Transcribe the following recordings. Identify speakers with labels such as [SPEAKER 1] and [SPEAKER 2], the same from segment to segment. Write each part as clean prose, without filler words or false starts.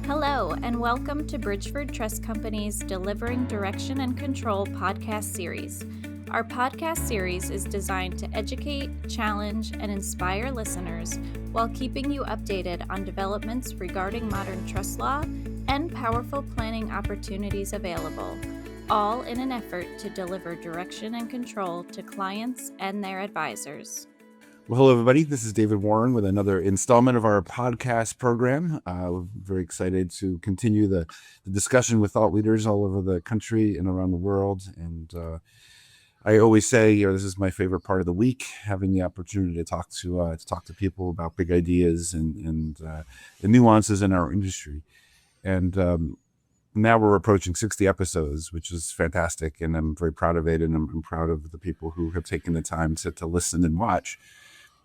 [SPEAKER 1] Hello, and welcome to Bridgeford Trust Company's Delivering Direction and Control podcast series. Our podcast series is designed to educate, challenge, and inspire listeners while keeping you updated on developments regarding modern trust law and powerful planning opportunities available, all in an effort to deliver direction and control to clients and their advisors.
[SPEAKER 2] Well, hello, everybody. This is David Warren with another installment of our podcast program. We're very excited to continue the discussion with thought leaders all over the country and around the world. And I always say, this is my favorite part of the week, having the opportunity to talk to people about big ideas and the nuances in our industry. And now we're approaching 60 episodes, which is fantastic. And I'm very proud of it. And I'm proud of the people who have taken the time to listen and watch.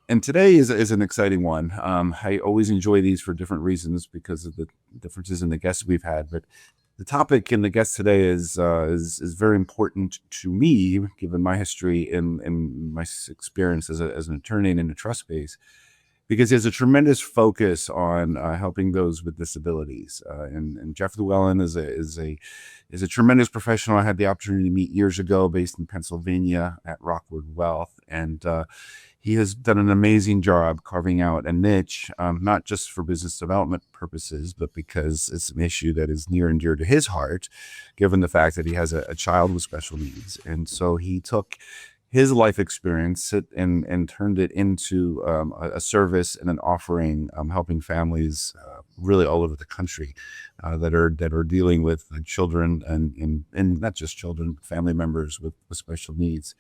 [SPEAKER 2] And today is an exciting one. I always enjoy these for different reasons because of the differences in the guests we've had. But the topic and the guest today is very important to me, given my history and my experience as an attorney in the trust space, because there's a tremendous focus on helping those with disabilities. And Jeff Llewellyn is a tremendous professional I had the opportunity to meet years ago, based in Pennsylvania at Rockwood Wealth, and he has done an amazing job carving out a niche, not just for business development purposes, but because it's an issue that is near and dear to his heart, given the fact that he has a child with special needs. And so he took his life experience and turned it into a service and an offering, helping families really all over the country that are dealing with children and not just children, family members with special needs.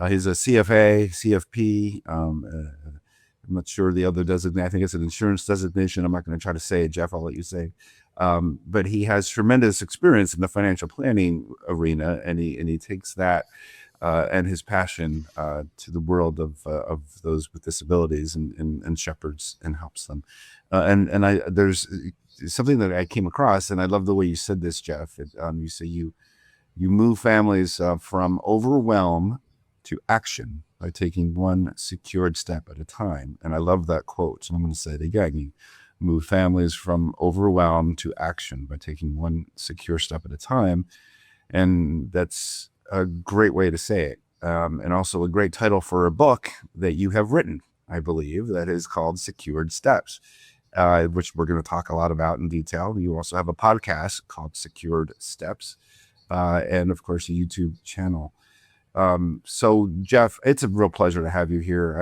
[SPEAKER 2] He's a CFA, CFP. I'm not sure the other designation. I think it's an insurance designation. I'm not going to try to say it, Jeff. I'll let you say. But he has tremendous experience in the financial planning arena, and he takes that and his passion to the world of those with disabilities and shepherds and helps them. There's something that I came across, and I love the way you said this, Jeff. You say you move families from overwhelm to action by taking one secured step at a time. And I love that quote. So I'm going to say it again. You move families from overwhelm to action by taking one secure step at a time. And that's a great way to say it. And also a great title for a book that you have written, I believe, that is called Secured Steps, which we're going to talk a lot about in detail. You also have a podcast called Secured Steps, and of course a YouTube channel. So Jeff, it's a real pleasure to have you here.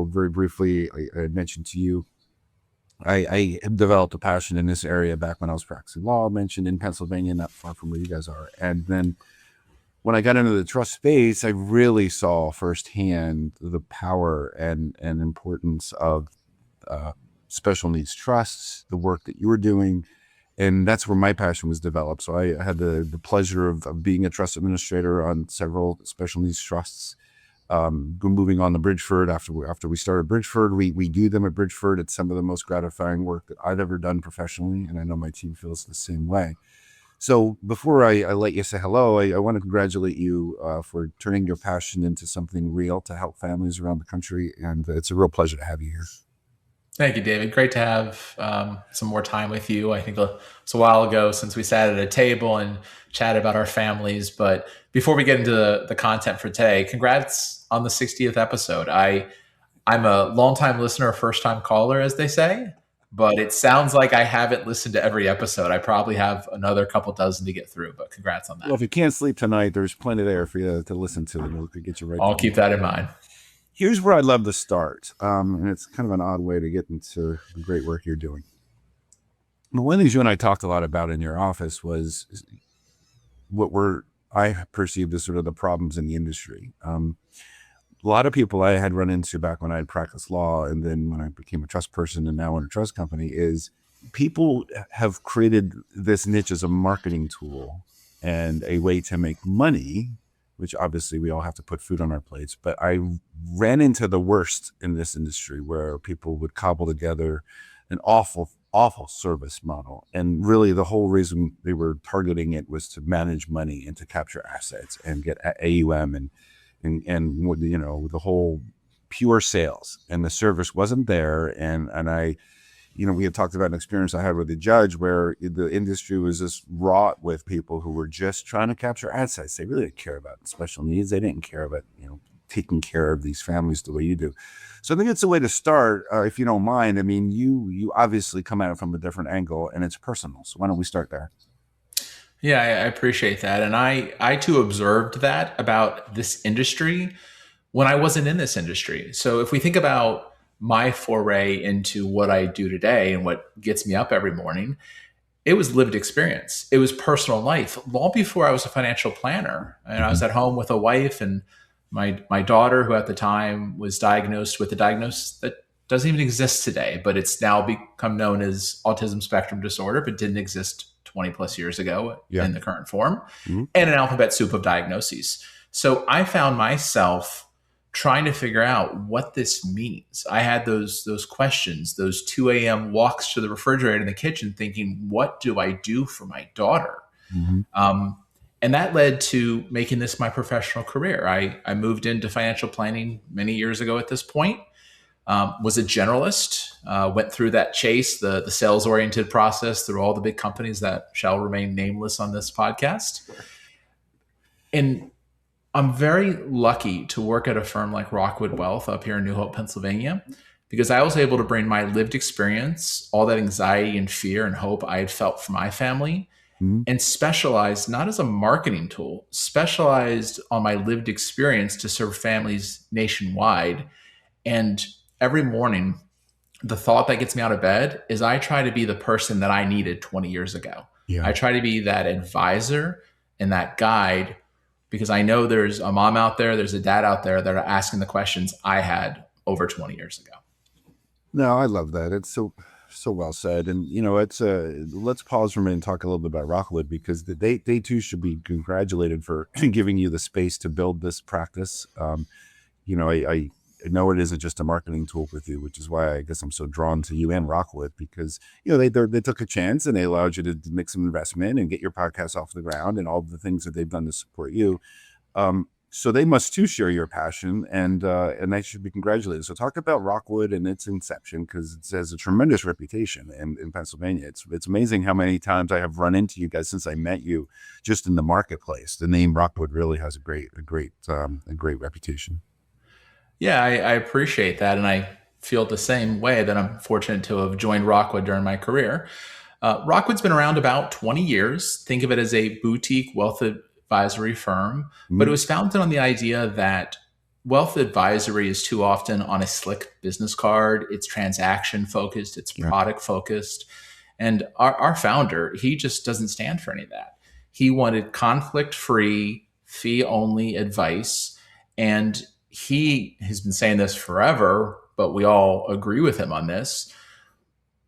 [SPEAKER 2] Very briefly, I mentioned to you, I have developed a passion in this area back when I was practicing law, mentioned in Pennsylvania, not far from where you guys are. And then when I got into the trust space, I really saw firsthand the power and importance of special needs trusts, the work that you were doing. And that's where my passion was developed. So I had the pleasure of being a trust administrator on several special needs trusts. Moving on to Bridgeford after we started Bridgeford, we do them at Bridgeford. It's some of the most gratifying work that I've ever done professionally, and I know my team feels the same way. So before I let you say hello, I want to congratulate you for turning your passion into something real to help families around the country, and it's a real pleasure to have you here.
[SPEAKER 3] Thank you, David. Great to have some more time with you. I think it's a while ago since we sat at a table and chatted about our families. But before we get into the content for today, congrats on the 60th episode. I'm a longtime listener, first-time caller, as they say. But it sounds like I haven't listened to every episode. I probably have another couple dozen to get through, but congrats on that.
[SPEAKER 2] Well, if you can't sleep tonight, there's plenty there for you to listen to, and we'll get you right.
[SPEAKER 3] I'll keep that in mind.
[SPEAKER 2] Here's where I'd love to start, and it's kind of an odd way to get into the great work you're doing. One of the things you and I talked a lot about in your office was I perceived as sort of the problems in the industry. A lot of people I had run into back when I had practiced law, and then when I became a trust person and now in a trust company, is people have created this niche as a marketing tool and a way to make money, which obviously we all have to put food on our plates. But I ran into the worst in this industry, where people would cobble together an awful service model. And really the whole reason they were targeting it was to manage money and to capture assets and get AUM and the whole pure sales, and the service wasn't there. And I we had talked about an experience I had with a judge where the industry was just wrought with people who were just trying to capture assets. They really didn't care about special needs. They didn't care about, taking care of these families the way you do. So I think it's a way to start, if you don't mind. I mean, you obviously come at it from a different angle, and it's personal. So why don't we start there?
[SPEAKER 3] Yeah, I appreciate that. And I too observed that about this industry when I wasn't in this industry. So if we think about my foray into what I do today and what gets me up every morning, it was lived experience. It was personal life. Long before I was a financial planner, and I was at home with a wife and my daughter, who at the time was diagnosed with a diagnosis that doesn't even exist today, but it's now become known as autism spectrum disorder, but didn't exist 20 plus years ago in the current form, and an alphabet soup of diagnoses. So I found myself trying to figure out what this means. I had those questions, those 2 a.m. walks to the refrigerator in the kitchen thinking, what do I do for my daughter? And that led to making this my professional career. I moved into financial planning many years ago at this point, was a generalist, went through that chase, the sales-oriented process through all the big companies that shall remain nameless on this podcast. And I'm very lucky to work at a firm like Rockwood Wealth up here in New Hope, Pennsylvania, because I was able to bring my lived experience, all that anxiety and fear and hope I had felt for my family, and specialized not as a marketing tool, specialized on my lived experience to serve families nationwide. And every morning, the thought that gets me out of bed is I try to be the person that I needed 20 years ago. I try to be that advisor and that guide, because I know there's a mom out there, there's a dad out there that are asking the questions I had over 20 years ago.
[SPEAKER 2] No, I love that. It's so well said. And, it's let's pause for a minute and talk a little bit about Rockwood, because they too should be congratulated for giving you the space to build this practice. I know it isn't just a marketing tool with you, which is why I guess I'm so drawn to you and Rockwood, because, they took a chance and they allowed you to make some investment and get your podcast off the ground and all the things that they've done to support you. So they must too share your passion, and they should be congratulated. So talk about Rockwood and its inception, because it has a tremendous reputation in Pennsylvania. It's amazing how many times I have run into you guys since I met you, just in the marketplace. The name Rockwood really has a great reputation.
[SPEAKER 3] Yeah, I appreciate that, and I feel the same way, that I'm fortunate to have joined Rockwood during my career. Rockwood's been around about 20 years. Think of it as a boutique wealth advisory firm, but it was founded on the idea that wealth advisory is too often on a slick business card. It's transaction focused, it's product focused. And our founder, he just doesn't stand for any of that. He wanted conflict-free, fee-only advice. And he has been saying this forever, but we all agree with him on this.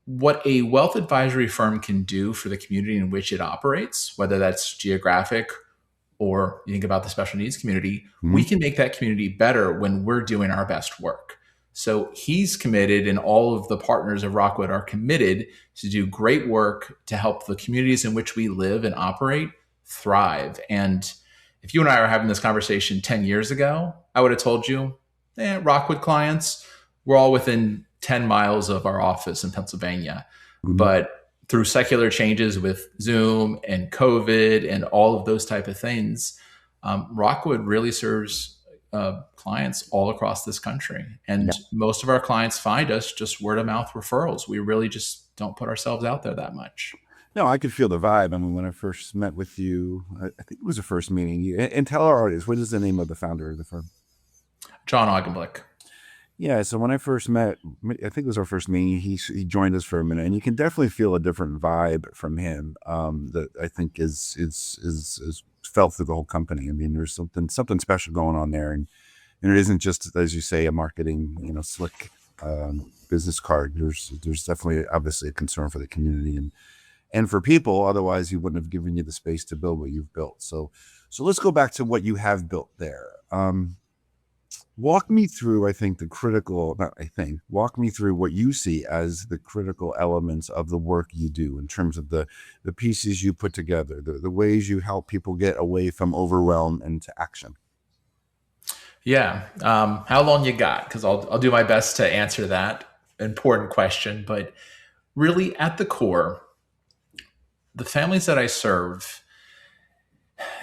[SPEAKER 3] What a wealth advisory firm can do for the community in which it operates, whether that's geographic or you think about the special needs community, we can make that community better when we're doing our best work. So he's committed, and all of the partners of Rockwood are committed to do great work to help the communities in which we live and operate thrive. And if you and I were having this conversation 10 years ago, I would have told you, Rockwood clients, we're all within 10 miles of our office in Pennsylvania. But through secular changes with Zoom and COVID and all of those type of things, Rockwood really serves clients all across this country. And most of our clients find us just word of mouth referrals. We really just don't put ourselves out there that much.
[SPEAKER 2] No, I could feel the vibe. I mean, when I first met with you, I think it was the first meeting. And tell our audience, what is the name of the founder of the firm?
[SPEAKER 3] John Augenblick.
[SPEAKER 2] Yeah, so when I first met, I think it was our first meeting, he joined us for a minute, and you can definitely feel a different vibe from him that I think is felt through the whole company. I mean, there's something special going on there, and it isn't just, as you say, a marketing, slick business card. There's definitely, obviously, a concern for the community and for people. Otherwise, he wouldn't have given you the space to build what you've built. So let's go back to what you have built there. Walk me through, walk me through what you see as the critical elements of the work you do in terms of the pieces you put together, the ways you help people get away from overwhelm and to action.
[SPEAKER 3] Yeah. How long you got? Because I'll do my best to answer that important question. But really at the core, the families that I serve,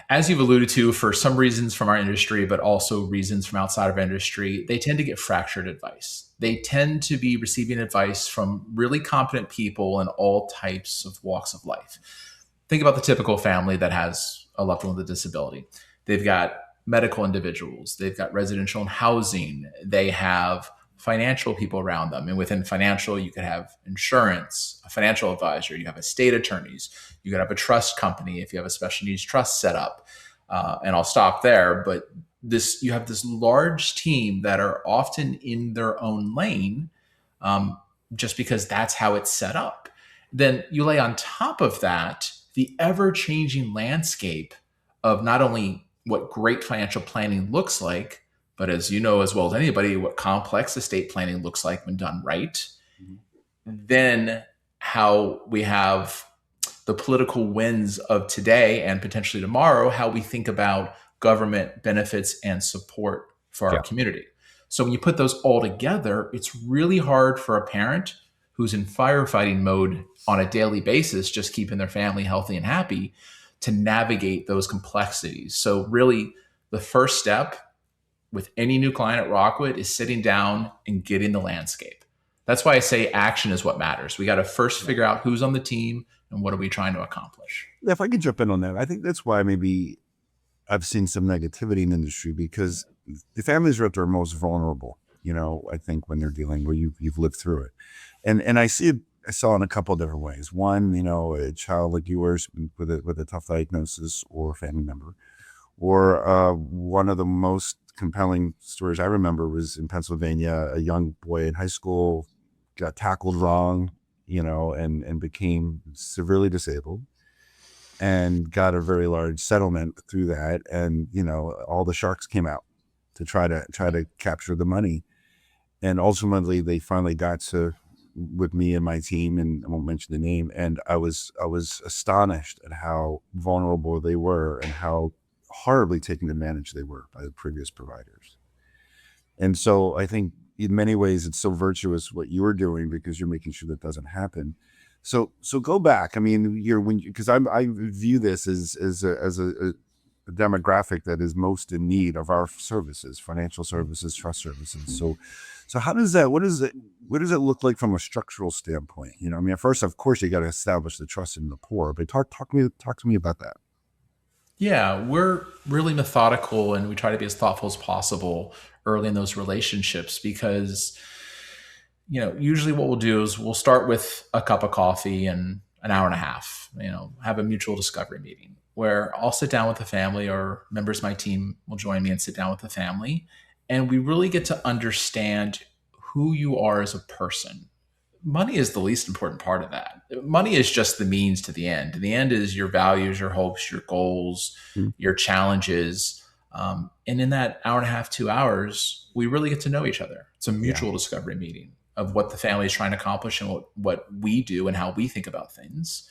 [SPEAKER 3] as you've alluded to, for some reasons from our industry, but also reasons from outside of our industry, they tend to get fractured advice. They tend to be receiving advice from really competent people in all types of walks of life. Think about the typical family that has a loved one with a disability. They've got medical individuals, they've got residential and housing, they have financial people around them. And within financial, you could have insurance, a financial advisor, you have estate attorneys, you could have a trust company if you have a special needs trust set up. And I'll stop there. But you have this large team that are often in their own lane, just because that's how it's set up. Then you lay on top of that the ever-changing landscape of not only what great financial planning looks like, but as you know as well as anybody, what complex estate planning looks like when done right. Then how we have the political winds of today and potentially tomorrow, how we think about government benefits and support for our community. So when you put those all together, it's really hard for a parent who's in firefighting mode on a daily basis, just keeping their family healthy and happy, to navigate those complexities. So really the first step with any new client at Rockwood is sitting down and getting the landscape. That's why I say action is what matters. We got to first figure out who's on the team and what are we trying to accomplish.
[SPEAKER 2] If I could jump in on that, I think that's why maybe I've seen some negativity in the industry, because the families are at their most vulnerable, I think, when they're dealing where you've lived through it. And I saw in a couple of different ways. One, a child like yours with a tough diagnosis or family member, or one of the most compelling stories I remember was in Pennsylvania. A young boy in high school got tackled wrong, and became severely disabled, and got a very large settlement through that. And all the sharks came out to try to capture the money, and ultimately they finally got to with me and my team, and I won't mention the name. And I was astonished at how vulnerable they were and how horribly taken advantage they were by the previous providers. And so I think in many ways it's so virtuous what you're doing, because you're making sure that doesn't happen. So go back. I mean, because I view this as a demographic that is most in need of our services, financial services, trust services. So how does that, what does it look like from a structural standpoint? First, of course, you got to establish the trust in the poor, but talk to me about that.
[SPEAKER 3] Yeah, we're really methodical, and we try to be as thoughtful as possible early in those relationships, because, usually what we'll do is we'll start with a cup of coffee and an hour and a half, have a mutual discovery meeting where I'll sit down with the family, or members of my team will join me and sit down with the family. And we really get to understand who you are as a person. Money is the least important part of that. Money is just the means to the end. The end is your values, your hopes, your goals, your challenges. And in that hour and a half, 2 hours, we really get to know each other. It's a mutual discovery meeting of what the family is trying to accomplish and what we do and how we think about things.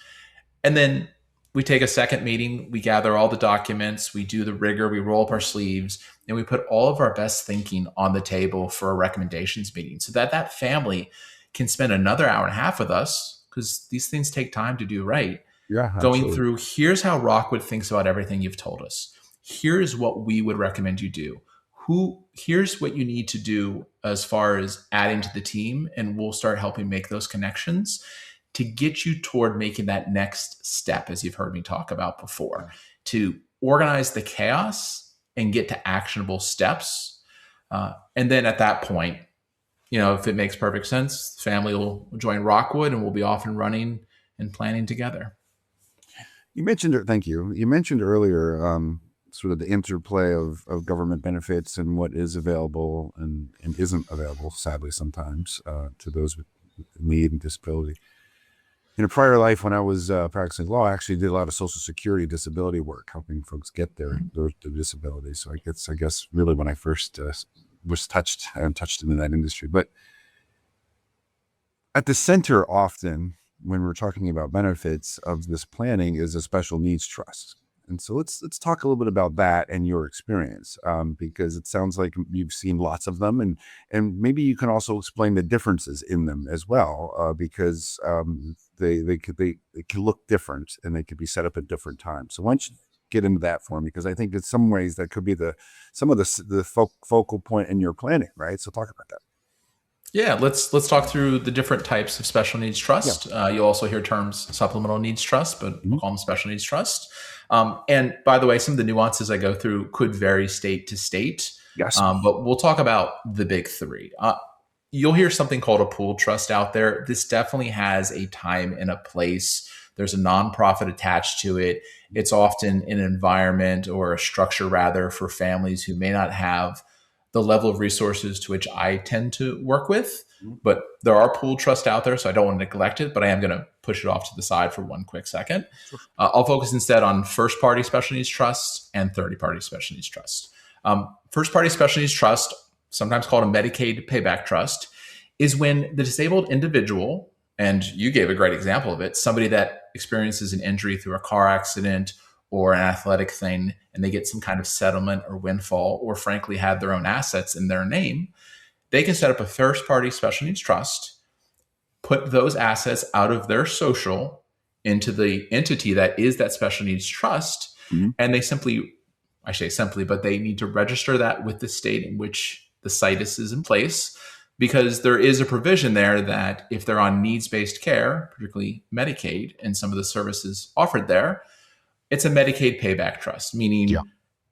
[SPEAKER 3] And then we take a second meeting, we gather all the documents, we do the rigor, we roll up our sleeves, and we put all of our best thinking on the table for a recommendations meeting, so that family can spend another hour and a half with us, because these things take time to do right.
[SPEAKER 2] Yeah,
[SPEAKER 3] going through, here's how Rockwood thinks about everything you've told us. Here's what we would recommend you do. Here's what you need to do as far as adding to the team, and we'll start helping make those connections to get you toward making that next step, as you've heard me talk about before, to organize the chaos and get to actionable steps. And then at that point, if it makes perfect sense, the family will join Rockwood and we'll be off and running and planning together.
[SPEAKER 2] Thank you. You mentioned earlier sort of the interplay of government benefits and what is available and isn't available, sadly, sometimes to those with need and disability. In a prior life, when I was practicing law, I actually did a lot of Social Security disability work, helping folks get their disabilities. So I guess really when I first was touched into that industry. But at the center often, when we're talking about benefits of this planning, is a special needs trust. And so let's talk a little bit about that and your experience, because it sounds like you've seen lots of them, and maybe you can also explain the differences in them as well, because they can look different and they could be set up at different times. So why don't you get into that for me? Because I think in some ways that could be some of the focal point in your planning, right? So talk about that.
[SPEAKER 3] Yeah, let's talk through the different types of special needs trust.
[SPEAKER 2] Yeah.
[SPEAKER 3] You'll also hear terms supplemental needs trust, but
[SPEAKER 2] Mm-hmm.
[SPEAKER 3] we'll call them special needs trust. And by the way, some of the nuances I go through could vary state to state.
[SPEAKER 2] Yes.
[SPEAKER 3] But we'll talk about the big three. You'll hear something called a pooled trust out there. This definitely has a time and a place. There's a nonprofit attached to it. It's often an environment or a structure rather for families who may not have the level of resources to which I tend to work with. But there are pooled trusts out there, so I don't want to neglect it, but I am going to push it off to the side for one quick second. I'll focus instead on first-party special needs trusts and third-party special needs trusts. First-party special needs trust, sometimes called a Medicaid payback trust, is when the disabled individual, and you gave a great example of it, somebody that experiences an injury through a car accident or an athletic thing, and they get some kind of settlement or windfall, or frankly had their own assets in their name, they can set up a first-party special needs trust, put those assets out of their social into the entity that is that special needs trust, and they simply, I say simply, but they need to register that with the state in which the situs is in place, because there is a provision there that if they're on needs-based care, particularly Medicaid and some of the services offered there, it's a Medicaid payback trust, meaning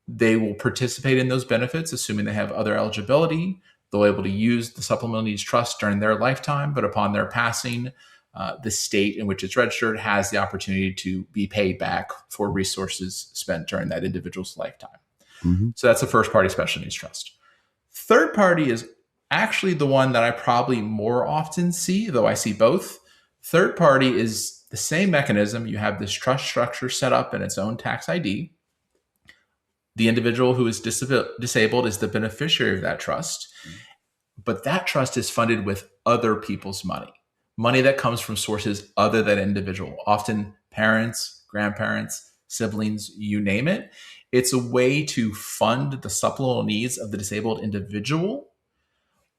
[SPEAKER 3] they will participate in those benefits, assuming they have other eligibility. They'll be able to use the supplemental needs trust during their lifetime, but upon their passing, the state in which it's registered has the opportunity to be paid back for resources spent during that individual's lifetime. So that's a first-party special needs trust. Third party is actually the one that I probably more often see, though I see both. Third party is the same mechanism. You have this trust structure set up in its own tax ID. The individual who is disabled is the beneficiary of that trust, but that trust is funded with other people's money that comes from sources other than individual, often parents, grandparents, siblings, you name it. It's a way to fund the supplemental needs of the disabled individual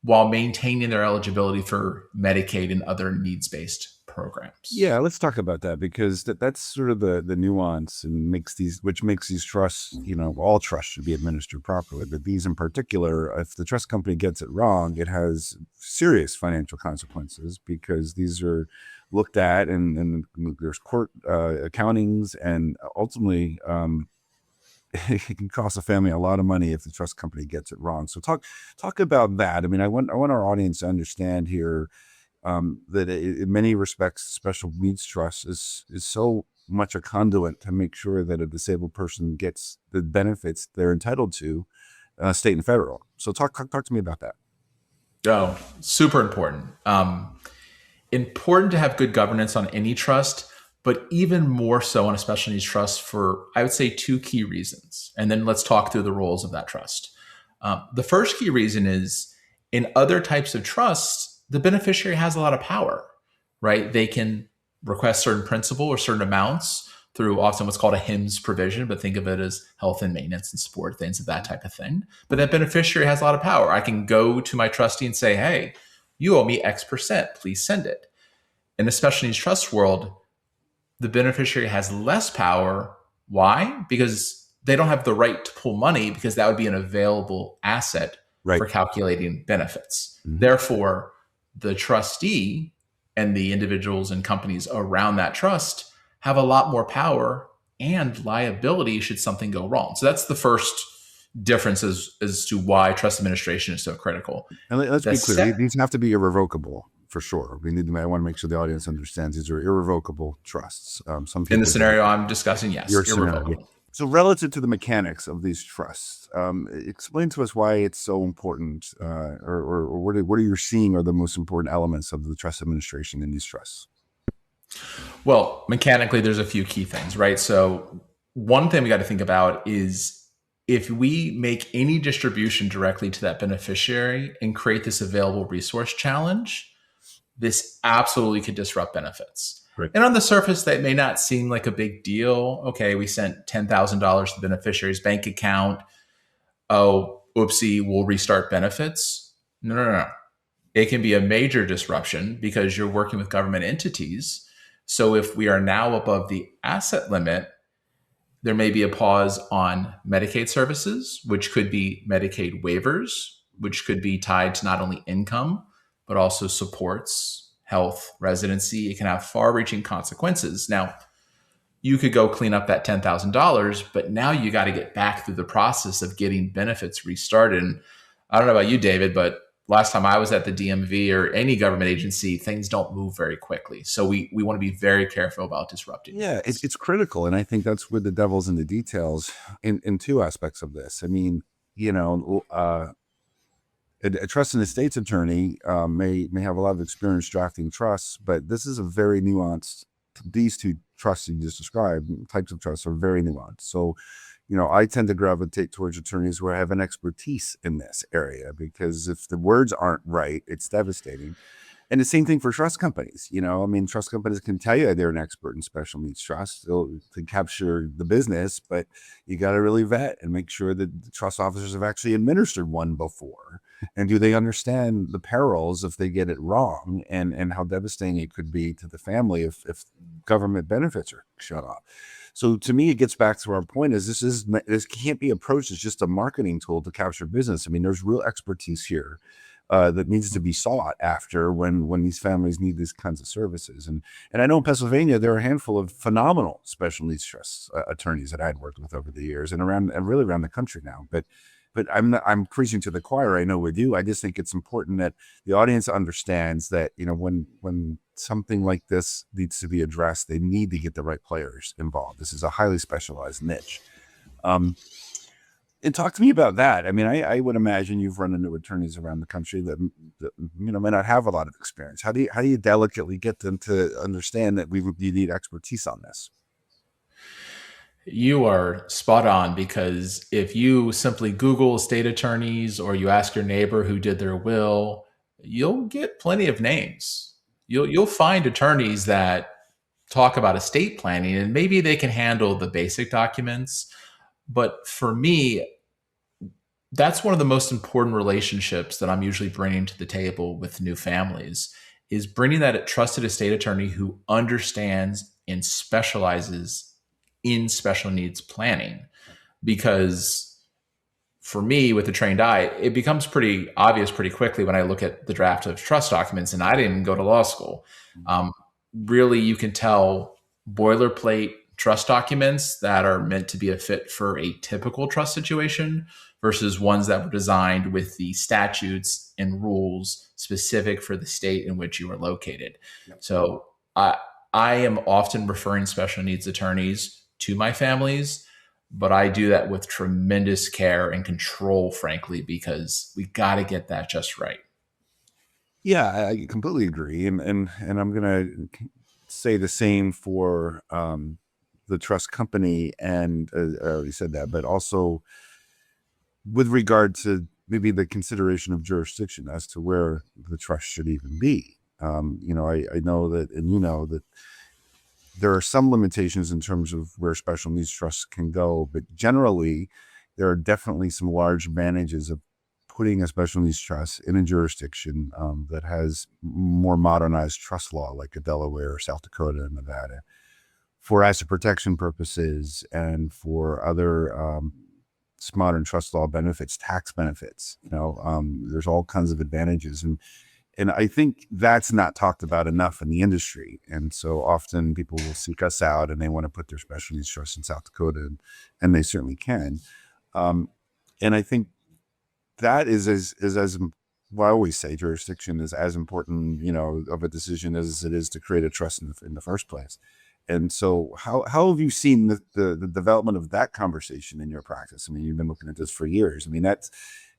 [SPEAKER 3] while maintaining their eligibility for Medicaid and other needs-based programs.
[SPEAKER 2] Yeah, let's talk about that, because that's sort of the nuance and which makes these trusts, all trusts should be administered properly, but these in particular, if the trust company gets it wrong, it has serious financial consequences, because these are looked at and there's court accountings, and ultimately it can cost a family a lot of money if the trust company gets it wrong. So talk about that. I mean, I want our audience to understand here that in many respects, special needs trust is so much a conduit to make sure that a disabled person gets the benefits they're entitled to, state and federal. So talk to me about that.
[SPEAKER 3] Oh, super important. Important to have good governance on any trust, but even more so on a special needs trust for, I would say, two key reasons. And then let's talk through the roles of that trust. The first key reason is in other types of trusts, the beneficiary has a lot of power, right? They can request certain principal or certain amounts through often what's called a HIMSS provision, but think of it as health and maintenance and support, things of that type of thing. But that beneficiary has a lot of power. I can go to my trustee and say, hey, you owe me X%, please send it. In the special needs trust world, the beneficiary has less power. Why? Because they don't have the right to pull money, because that would be an available asset for calculating benefits. Therefore, the trustee and the individuals and companies around that trust have a lot more power and liability should something go wrong. So that's the first difference as to why trust administration is so critical.
[SPEAKER 2] And let's be clear, these have to be irrevocable for sure. I want to make sure the audience understands these are irrevocable trusts. Some people,
[SPEAKER 3] in the scenario I'm discussing, yes, irrevocable.
[SPEAKER 2] So relative to the mechanics of these trusts, explain to us why it's so important, or what are you seeing are the most important elements of the trust administration in these trusts?
[SPEAKER 3] Well, mechanically, there's a few key things, right? So one thing we got to think about is if we make any distribution directly to that beneficiary and create this available resource challenge, this absolutely could disrupt benefits. And on the surface, that may not seem like a big deal. Okay, we sent $10,000 to the beneficiary's bank account. Oh, oopsie, we'll restart benefits. No, no, no. It can be a major disruption because you're working with government entities. So if we are now above the asset limit, there may be a pause on Medicaid services, which could be Medicaid waivers, which could be tied to not only income, but also supports, health, residency. It can have far reaching consequences. Now, you could go clean up that $10,000, but now you got to get back through the process of getting benefits restarted. And I don't know about you, David, but last time I was at the DMV or any government agency, things don't move very quickly. So we want to be very careful about disrupting.
[SPEAKER 2] Yeah, it's critical. And I think that's where the devil's in the details in two aspects of this. I mean, a trust and estates attorney may have a lot of experience drafting trusts, but this is a very nuanced. These two trusts you just described, types of trusts, are very nuanced. So, I tend to gravitate towards attorneys who have an expertise in this area, because if the words aren't right, it's devastating. And the same thing for trust companies. Trust companies can tell you they're an expert in special needs trusts to capture the business, but you got to really vet and make sure that the trust officers have actually administered one before. And do they understand the perils if they get it wrong, and how devastating it could be to the family if government benefits are shut off. So to me, it gets back to our point: is this can't be approached as just a marketing tool to capture business. There's real expertise here that needs to be sought after when these families need these kinds of services. And I know in Pennsylvania there are a handful of phenomenal special needs trust attorneys that I'd worked with over the years, and really around the country now. But I'm preaching to the choir. I know with you. I just think it's important that the audience understands that when something like this needs to be addressed, they need to get the right players involved. This is a highly specialized niche. And talk to me about that. I would imagine you've run into attorneys around the country that may not have a lot of experience. How do you delicately get them to understand that you need expertise on this?
[SPEAKER 3] You are spot on, because if you simply Google estate attorneys or you ask your neighbor who did their will, you'll get plenty of names. You'll find attorneys that talk about estate planning, and maybe they can handle the basic documents. But for me, that's one of the most important relationships that I'm usually bringing to the table with new families, is bringing that trusted estate attorney who understands and specializes in special needs planning. Because for me, with a trained eye, it becomes pretty obvious pretty quickly when I look at the draft of trust documents, and I didn't go to law school. Really, you can tell boilerplate trust documents that are meant to be a fit for a typical trust situation versus ones that were designed with the statutes and rules specific for the state in which you are located. Yep. So I am often referring special needs attorneys to my families, but I do that with tremendous care and control, frankly, because we got to get that just right.
[SPEAKER 2] Yeah, I completely agree. And I'm going to say the same for the trust company. And I already said that, but also with regard to maybe the consideration of jurisdiction as to where the trust should even be. I know that, and that there are some limitations in terms of where special needs trusts can go, but generally there are definitely some large advantages of putting a special needs trust in a jurisdiction that has more modernized trust law, like a Delaware, South Dakota, and Nevada, for asset protection purposes and for other modern trust law benefits, tax benefits. There's all kinds of advantages, and I think that's not talked about enough in the industry. And so often people will seek us out and they want to put their special needs trust in South Dakota, and they certainly can. And I think that is as well, I always say jurisdiction is as important, of a decision as it is to create a trust in the first place. And so how have you seen the development of that conversation in your practice? You've been looking at this for years. That's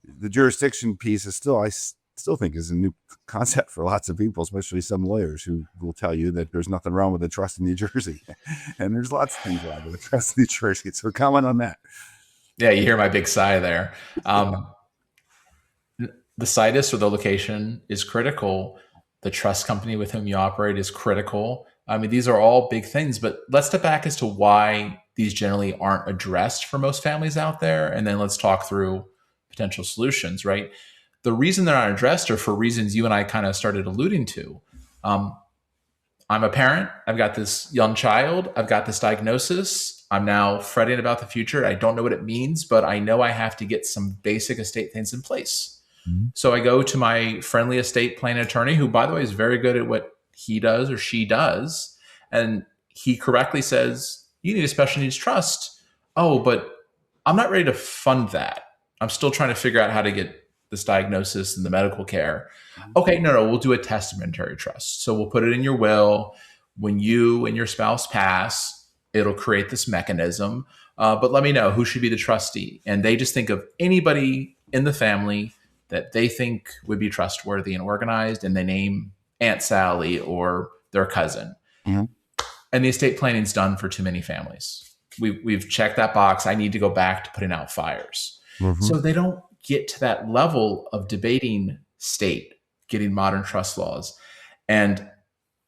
[SPEAKER 2] the jurisdiction piece is still, I still think, is a new concept for lots of people, especially some lawyers who will tell you that there's nothing wrong with a trust in New Jersey. And there's lots of things wrong with a trust in New Jersey. So comment on that.
[SPEAKER 3] Yeah, you hear my big sigh there. The situs or the location is critical. The trust company with whom you operate is critical. I mean, these are all big things, but let's step back as to why these generally aren't addressed for most families out there. And then let's talk through potential solutions, right? The reason they're not addressed are for reasons you and I kind of started alluding to. Um, I'm a parent. I've got this young child. I've got this diagnosis. I'm now fretting about the future. I don't know what it means, but I know I have to get some basic estate things in place.
[SPEAKER 2] Mm-hmm.
[SPEAKER 3] So I go to my friendly estate planning attorney, who, by the way, is very good at what he does or she does. And he correctly says, you need a special needs trust. Oh, but I'm not ready to fund that. I'm still trying to figure out how to get this diagnosis and the medical care. Okay, no, we'll do a testamentary trust. So we'll put it in your will. When you and your spouse pass, it'll create this mechanism. But let me know who should be the trustee. And they just think of anybody in the family that they think would be trustworthy and organized, and they name Aunt Sally or their cousin.
[SPEAKER 2] Mm-hmm.
[SPEAKER 3] And the estate planning's done for too many families. We've checked that box. I need to go back to putting out fires.
[SPEAKER 2] Mm-hmm.
[SPEAKER 3] So they don't get to that level of debating state, getting modern trust laws. And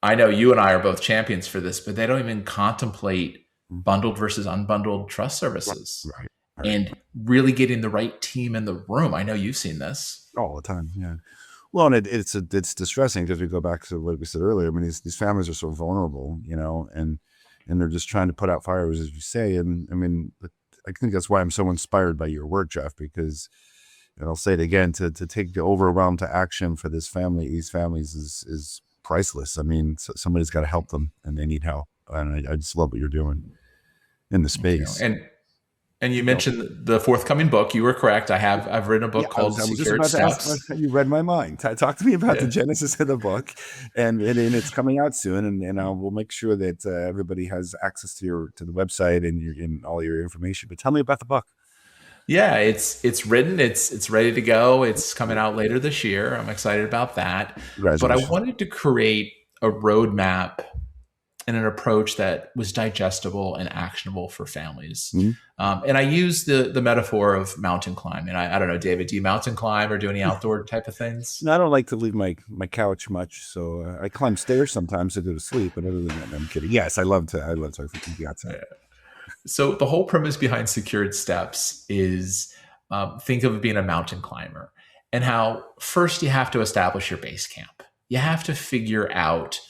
[SPEAKER 3] I know you and I are both champions for this, but they don't even contemplate bundled versus unbundled trust services.
[SPEAKER 2] Right.
[SPEAKER 3] And really getting the right team in the room. I know you've seen this
[SPEAKER 2] all the time. Yeah. Well, and it's distressing because we go back to what we said earlier. I mean, these families are so vulnerable, and they're just trying to put out fires, as you say. And I mean, I think that's why I'm so inspired by your work, Jeff, because, and I'll say it again, to take the Overwhelm to action for these families is priceless. I mean, somebody's got to help them, and they need help. And I just love what you're doing in the space.
[SPEAKER 3] And you mentioned the forthcoming book. You were correct. I've written a book called Secured Steps.
[SPEAKER 2] You read my mind. Talk to me about the genesis of the book, and it's coming out soon. And we'll make sure that everybody has access to the website and all your information. But tell me about the book.
[SPEAKER 3] Yeah, it's written. It's ready to go. It's coming out later this year. I'm excited about that. But I wanted to create a roadmap and an approach that was digestible and actionable for families.
[SPEAKER 2] Mm-hmm.
[SPEAKER 3] And I use the metaphor of mountain climbing. I don't know, David, do you mountain climb or do any outdoor type of things?
[SPEAKER 2] No, I don't like to leave my couch much. So I climb stairs sometimes to go to sleep. But other than that, I'm kidding. Yes, I love to be outside.
[SPEAKER 3] Yeah. So the whole premise behind Secured Steps is think of being a mountain climber and how first you have to establish your base camp. You have to figure out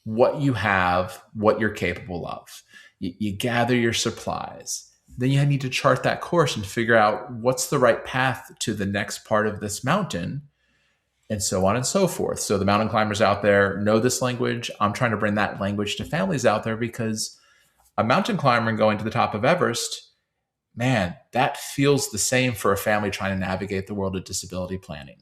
[SPEAKER 3] what you have, what you're capable of. You gather your supplies. Then you need to chart that course and figure out what's the right path to the next part of this mountain, and so on and so forth. So the mountain climbers out there know this language. I'm trying to bring that language to families out there because a mountain climber going to the top of Everest, man, that feels the same for a family trying to navigate the world of disability planning.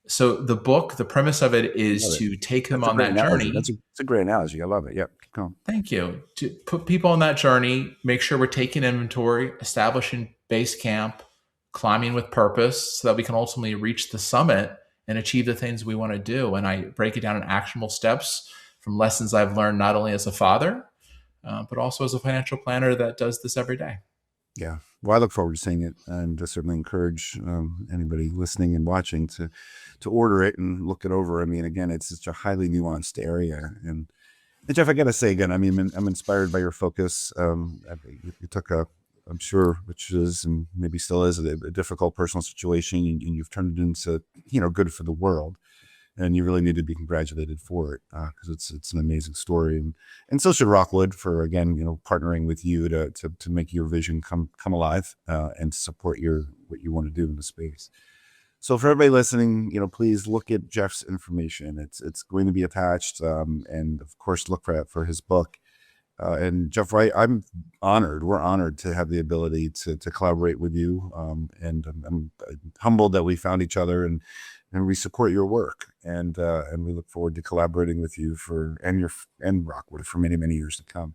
[SPEAKER 3] So the book, the premise of it is to take them on that journey.
[SPEAKER 2] That's a great analogy. I love it. Yep. Keep going.
[SPEAKER 3] Thank you. To put people on that journey, make sure we're taking inventory, establishing base camp, climbing with purpose so that we can ultimately reach the summit and achieve the things we want to do. And I break it down in actionable steps from lessons I've learned not only as a father, but also as a financial planner that does this every day.
[SPEAKER 2] Yeah. Well, I look forward to seeing it, and I certainly encourage anybody listening and watching to order it and look it over. I mean, again, it's such a highly nuanced area. And Jeff, I got to say again, I mean, I'm inspired by your focus. You took I'm sure, which is and maybe still is a difficult personal situation, and you've turned it into good for the world. And you really need to be congratulated for it because it's an amazing story, and so should Rockwood for again partnering with you to make your vision come alive and to support what you want to do in the space. So for everybody listening, please look at Jeff's information. It's going to be attached, and of course look for his book. And Jeff, I'm honored. We're honored to have the ability to collaborate with you, and I'm humbled that we found each other and we support your work, and we look forward to collaborating with you and Rockwood for many, many years to come.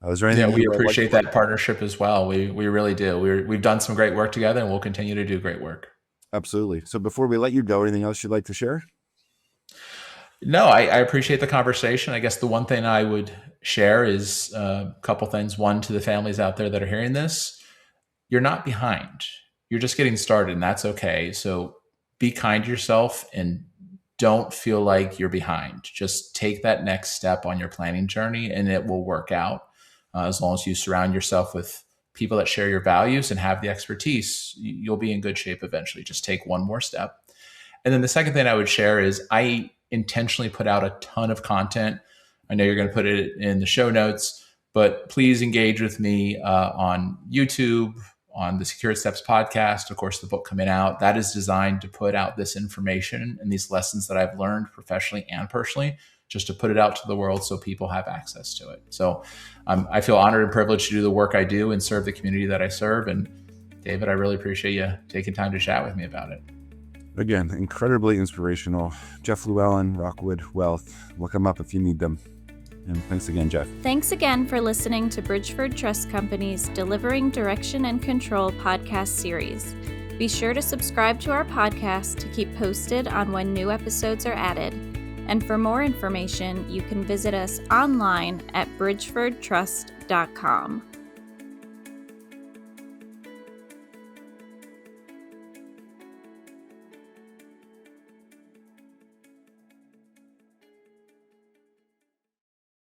[SPEAKER 2] Is there anything?
[SPEAKER 3] Yeah, we appreciate that partnership as well. We really do. We've done some great work together, and we'll continue to do great work.
[SPEAKER 2] Absolutely. So before we let you go, anything else you'd like to share?
[SPEAKER 3] No, I appreciate the conversation. I guess the one thing I would share is a couple things. One, to the families out there that are hearing this, you're not behind. You're just getting started, and that's okay. So be kind to yourself and don't feel like you're behind. Just take that next step on your planning journey and it will work out. As long as you surround yourself with people that share your values and have the expertise, you'll be in good shape eventually. Just take one more step. And then the second thing I would share is I intentionally put out a ton of content. I know you're going to put it in the show notes, but please engage with me on YouTube, on the Secure Steps podcast, of course, the book coming out. That is designed to put out this information and these lessons that I've learned professionally and personally, just to put it out to the world so people have access to it. So I feel honored and privileged to do the work I do and serve the community that I serve. And David, I really appreciate you taking time to chat with me about it.
[SPEAKER 2] Again, incredibly inspirational. Jeff Llewellyn, Rockwood Wealth. Look them up if you need them. And thanks again, Jeff.
[SPEAKER 1] Thanks again for listening to Bridgeford Trust Company's Delivering Direction and Control podcast series. Be sure to subscribe to our podcast to keep posted on when new episodes are added. And for more information, you can visit us online at bridgefordtrust.com.